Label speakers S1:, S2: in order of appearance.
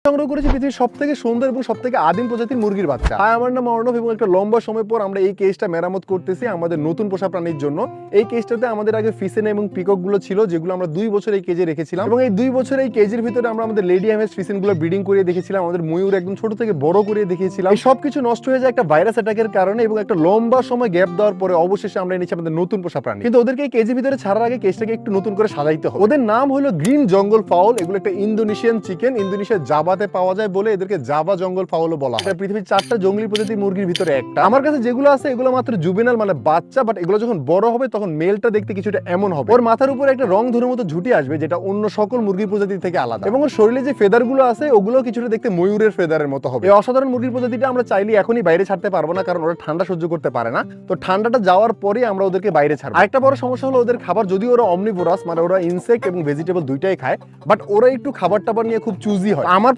S1: সংগ্রহ করেছি পৃথিবীর সবথেকে সুন্দর এবং সবথেকে আদিম প্রজাতির মুরগির বাচ্চা। আমার নাম অর্ণব এবং একটা লম্বা সময় পর আমরা এই কেজটা মেরামত করতেছি আমাদের নতুন পোষা প্রাণীর জন্য। এই কেজটাতে আমাদের আগে ফিসেন এবং পিকক গুলো ছিল, যেগুলো আমরা 2 বছর এই কেজে রেখেছিলাম এবং এই 2 বছর এই কেজের ভিতরে আমরা আমাদের লেডি হ্যামেজ ফিসেন গুলো ব্রিডিং করিয়ে দেখেছিলাম, আমাদের ময়ূর একদম ছোট থেকে বড় করিয়ে দেখিয়েছিলাম। এই সবকিছু নষ্ট হয়ে যায় একটা ভাইরাস অ্যাটাকের কারণে এবং একটা লম্বা সময় গ্যাপ দেওয়ার পরে অবশেষে আমরা এনেছি আমাদের নতুন পোষা প্রাণী। কিন্তু ওদেরকে এই কেজের ভিতরে ছাড়ার আগে কেজটাকে একটু নতুন করে সাজাইতে হবে। ওদের নাম হলো গ্রিন জঙ্গল ফাউল। এগুলো একটা ইন্দোনেশিয়ান চিকেন, ইন্দোনেশিয়ার জাভাতে পাওয়া যায় বলে এদেরকে জাভা জঙ্গল ফাউলও বলা হয়। পৃথিবীর 4টা জঙ্গলি প্রজাতির মুরগির ভিতরে একটা। আমার কাছে যেগুলো আছে এগুলো মাত্র জুবেনাল মানে বাচ্চা, বাট এগুলো যখন বড় হবে তখন মেলটা দেখতে কিছুটা এমন হবে। ওর মাথার উপরে একটা রং ধরে মতো ঝুঁটি আসবে, যেটা অন্য সকল মুরগির প্রজাতি থেকে আলাদা, এবং ওর শরীরে যে ফেদার গুলো আছে ওগুলো কিছুটা দেখতে ময়ূরের ফেদারের মতো হবে। এই অসাধারণ মুরগির প্রজাতিটা আমরা চাইলে এখনই বাইরে ছাড়তে পারবো না, কারণ ওরা ঠান্ডা সহ্য করতে পারে না। তো ঠান্ডাটা যাওয়ার পরে আমরা ওদেরকে বাইরে ছাড়বো। আরেকটা বড় সমস্যা হলো ওদের খাবার, যদিও ওরা অমনিভোরাস মানে ওরা ইনসেক্ট এবং ভেজিটেবল দুইটাই খায়, বাট ওরা একটু খাবার টাবার নিয়ে খুব চুজি হয়। আমার